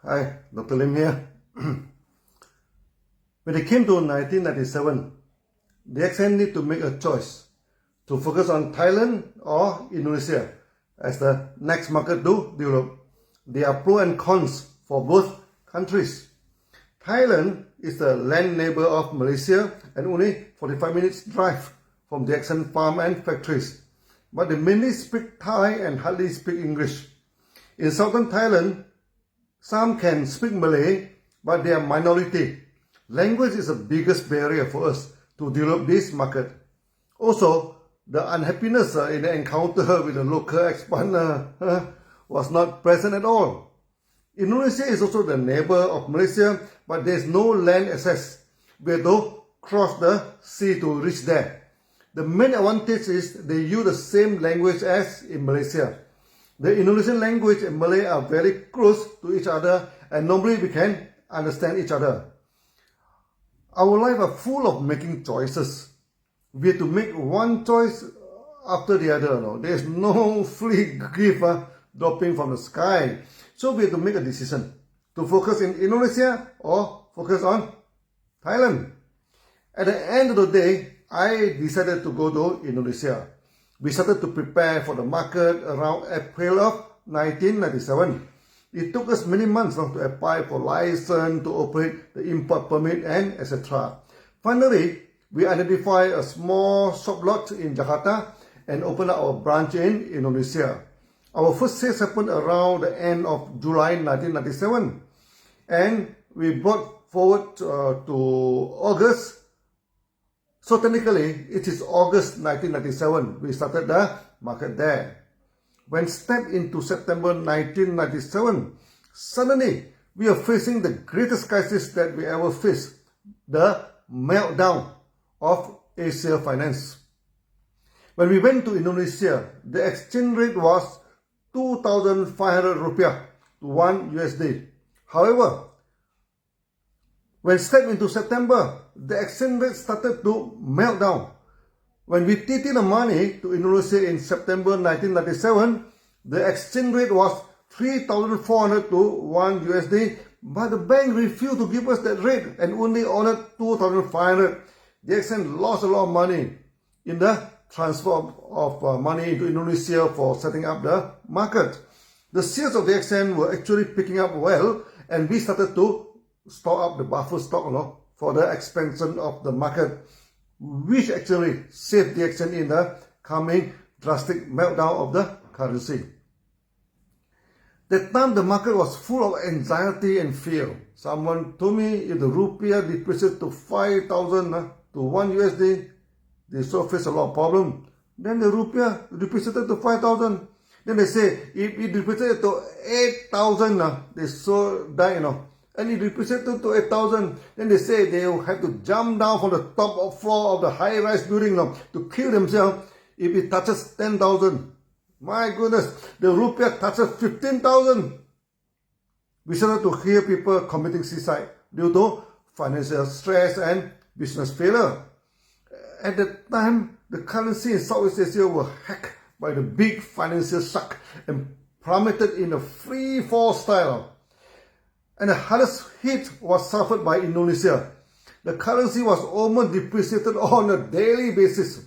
Hi, Dr. Lim here. When it came to 1997, the DXN need to make a choice to focus on Thailand or Indonesia as the next market to develop. There are pros and cons for both countries. Thailand is the land neighbor of Malaysia and only 45 minutes drive from the DXN farm and factories. But they mainly speak Thai and hardly speak English. In southern Thailand, some can speak Malay, but they are minority. Language is the biggest barrier for us to develop this market. Also, the unhappiness in the encounter with the local expander was not present at all. Indonesia is also the neighbor of Malaysia, but there is no land access. We have to cross the sea to reach there. The main advantage is they use the same language as in Malaysia. The Indonesian language and Malay are very close to each other, and normally we can understand each other. Our life are full of making choices. We have to make one choice after the other. No? There is no free gift dropping from the sky. So we have to make a decision to focus in Indonesia or focus on Thailand. At the end of the day, I decided to go to Indonesia. We started to prepare for the market around April of 1997. It took us many months to apply for license, to operate the import permit, and etc. Finally, we identified a small shop lot in Jakarta and opened up our branch in Indonesia. Our first sales happened around the end of July 1997, and we brought forward to August. So technically, it is August 1997 we started the market there. When stepped into September 1997, suddenly we are facing the greatest crisis that we ever faced, the meltdown of Asia finance. When we went to Indonesia, the exchange rate was 2,500 rupiah to 1 USD. However, when stepped into September, the exchange rate started to melt down. When we TT the money to Indonesia in September 1997, the exchange rate was 3,400 to 1 USD, but the bank refused to give us that rate and only honored 2,500. The DXN lost a lot of money in the transfer of money into Indonesia for setting up the market. The sales of the DXN were actually picking up well, and we started to stock up the buffer stock for the expansion of the market, which actually saved the DXN in the coming drastic meltdown of the currency. That time the market was full of anxiety and fear. Someone told me if the rupiah depreciated to 5,000 to 1 USD, they so face a lot of problem. Then the rupiah depreciated to 5,000. Then they say if it depreciated to 8,000, they so die, And it depreciated to 8,000. Then they say they will have to jump down from the top floor of the high-rise building to kill themselves if it touches 10,000. My goodness, the rupiah touches 15,000. We started to hear people committing suicide due to financial stress and business failure. At that time, the currency in Southeast Asia were hacked by the big financial shock and plummeted in a free fall style. And the hardest hit was suffered by Indonesia. The currency was almost depreciated on a daily basis.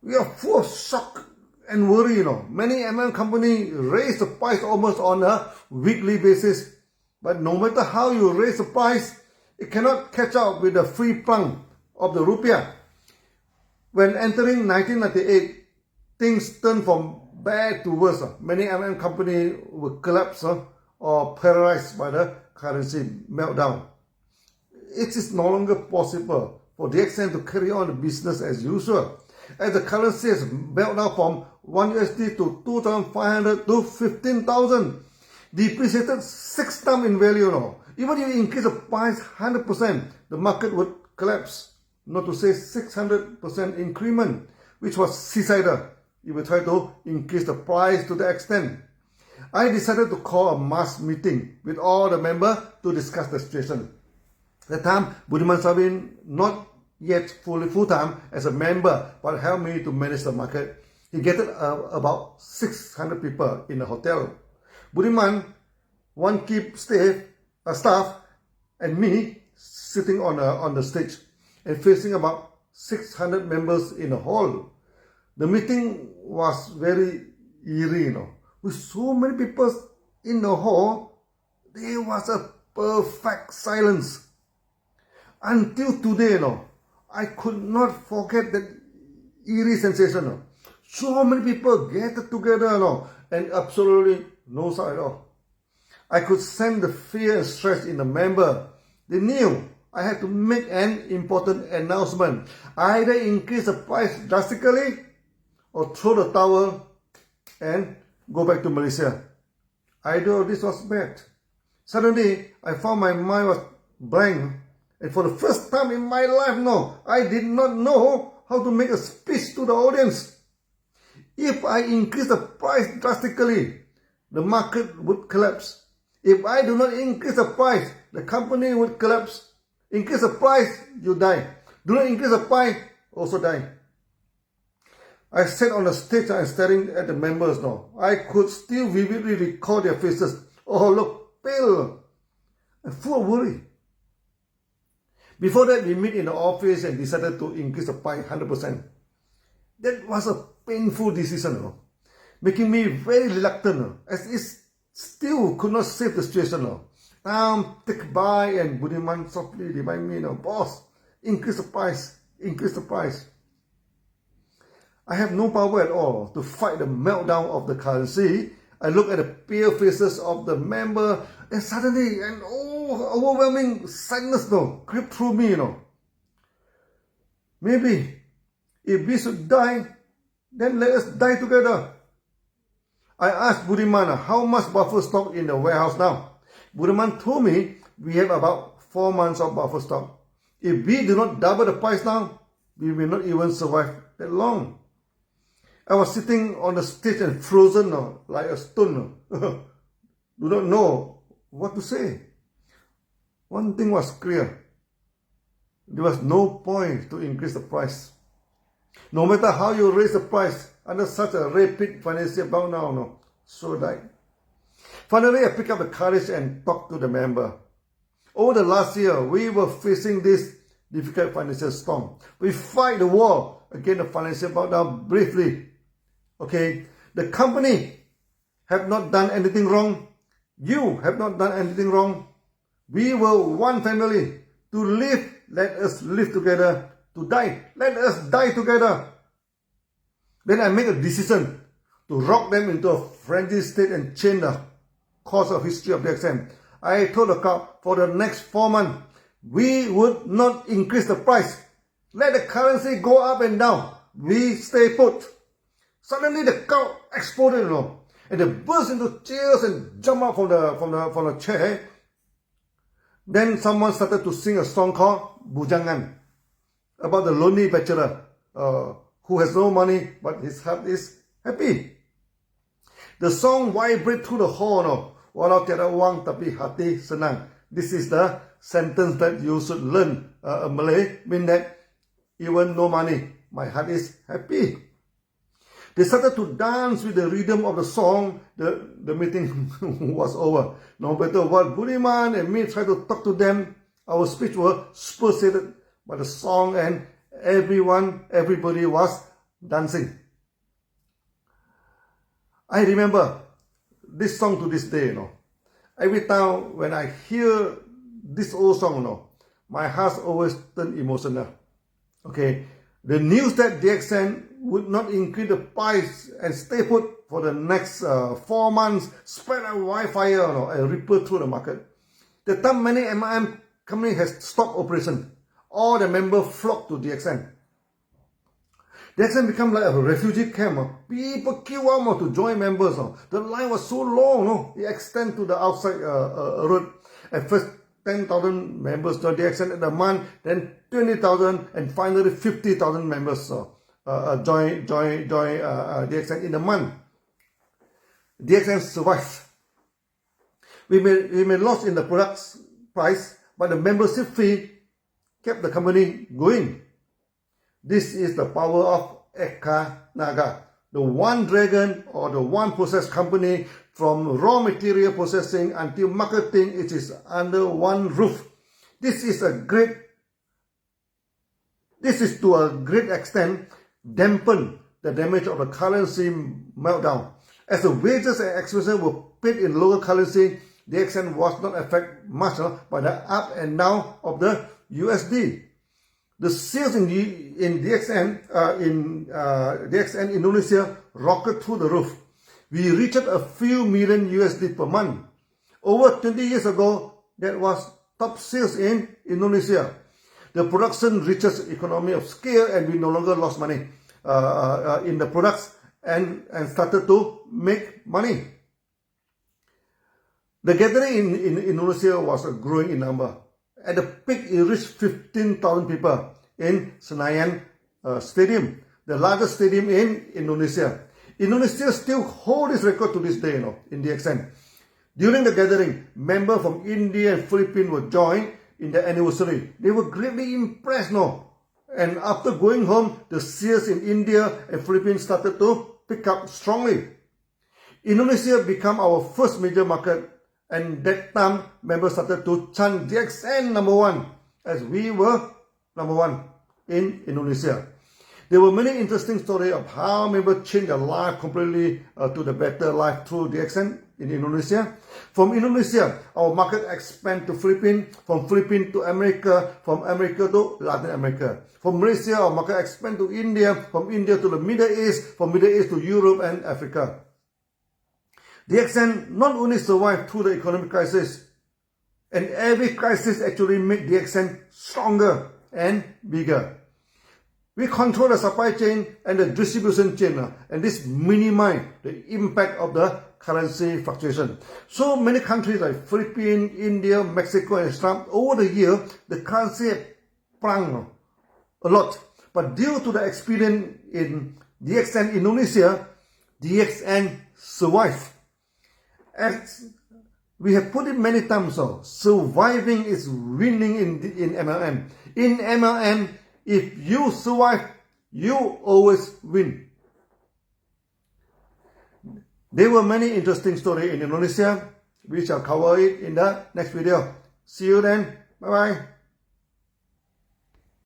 We are full of shock and worry, Many MM companies raise the price almost on a weekly basis. But no matter how you raise the price, it cannot catch up with the free plunk of the rupiah. When entering 1998, things turned from bad to worse. Many MM companies were collapsed or paralyzed by the currency meltdown. It is no longer possible for the DXN to carry on the business as usual, as the currency has melted down from 1 USD to 2,500 to 15,000, depreciated 6 times in value. Even if you increase the price 100%, the market would collapse, not to say 600% increment, which was suicidal if we try to increase the price to the extent. I decided to call a mass meeting with all the members to discuss the situation. At the time, Budiman Sabin, not yet full-time as a member, but helped me to manage the market. He gathered about 600 people in a hotel. Budiman one key staff, and me sitting on the stage and facing about 600 members in a hall. The meeting was very eerie, with so many people in the hall. There was a perfect silence. Until today, I could not forget that eerie sensation. So many people gathered together, and absolutely no sound at all. I could sense the fear and stress in the member. They knew I had to make an important announcement. Either increase the price drastically or throw the towel and go back to Malaysia. Either of this was bad. Suddenly, I found my mind was blank. And for the first time in my life, I did not know how to make a speech to the audience. If I increase the price drastically, the market would collapse. If I do not increase the price, the company would collapse. Increase the price, you die. Do not increase the price, also die. I sat on the stage and staring at the members now. I could still vividly recall their faces. Oh, look, pale and full of worry. Before that, we meet in the office and decided to increase the price 100%. That was a painful decision, making me very reluctant, as it still could not save the situation. Take by and Budiman softly remind me, boss, increase the price, increase the price. I have no power at all to fight the meltdown of the currency. I look at the pale faces of the member, and suddenly an overwhelming sadness crept through me. Maybe if we should die, then let us die together. I asked Budiman how much buffer stock in the warehouse now. Budiman told me we have about 4 months of buffer stock. If we do not double the price now, we will not even survive that long. I was sitting on the stage and frozen like a stone. Do not know what to say. One thing was clear. There was no point to increase the price. No matter how you raise the price under such a rapid financial meltdown, so died. Finally, I picked up the courage and talked to the member. Over the last year, we were facing this difficult financial storm. We fight the war against the financial meltdown briefly. Okay, the company have not done anything wrong. You have not done anything wrong. We were one family. To live, let us live together. To die, let us die together. Then I made a decision to rock them into a frenzied state and change the course of history of DXN. I told the crowd for the next 4 months, we would not increase the price. Let the currency go up and down. We stay put. Suddenly the crowd exploded, and they burst into cheers and jumped out from the chair. Then someone started to sing a song called Bujangan, about the lonely bachelor who has no money but his heart is happy. The song vibrated through the hall. Walau tiada wang tapi hati senang. This is the sentence that you should learn. Malay mean that even no money, my heart is happy. They started to dance with the rhythm of the song. The meeting was over. No matter what Budiman and me tried to talk to them, our speech was superseded by the song, and everybody was dancing. I remember this song to this day. Every time when I hear this old song, my heart always turns emotional. Okay, the news that DXN would not increase the price and stay put for the next 4 months spread like wildfire and ripple through the market. The time many MIM company has stopped operation, all the members flocked to DXN. DXN became like a refugee camp. People queue out to join members. The line was so long, it extended to the outside road. At first, 10,000 members joined DXN in a month, then 20,000, and finally 50,000 members join DXN in a month. DXN survived. We may lost in the product's price, but the membership fee kept the company going. This is the power of Eka Naga, the one dragon or the one process company from raw material processing until marketing, it is under one roof. This is to a great extent dampen the damage of the currency meltdown. As the wages and expenses were paid in local currency, DXN was not affected much by the up and down of the USD. The sales in DXN Indonesia rocketed through the roof. We reached a few million USD per month. Over 20 years ago, that was top sales in Indonesia. The production reaches economy of scale, and we no longer lost money in the products and started to make money. The gathering in Indonesia was growing in number. At the peak, it reached 15,000 people in Senayan Stadium, the largest stadium in Indonesia. Indonesia still holds this record to this day, in DXN. During the gathering, members from India and Philippines were joined in the anniversary. They were greatly impressed, and after going home, the sales in India and Philippines started to pick up strongly. Indonesia became our first major market, and that time members started to chant DXN #1, as we were #1 in Indonesia. There were many interesting stories of how members changed their life completely to the better life through DXN in Indonesia. From Indonesia, our market expanded to Philippines, from Philippines to America, from America to Latin America. From Malaysia, our market expanded to India, from India to the Middle East, from Middle East to Europe and Africa. DXN not only survived through the economic crisis, and every crisis actually made DXN stronger and bigger. We control the supply chain and the distribution chain, and this minimizes the impact of the currency fluctuation. So many countries like Philippines, India, Mexico, and Islam, over the year, the currency sprung a lot. But due to the experience in DXN Indonesia, DXN survived. As we have put it many times, surviving is winning in MLM. In MLM, if you survive, you always win. There were many interesting stories in Indonesia. We shall cover it in the next video. See you then. Bye-bye.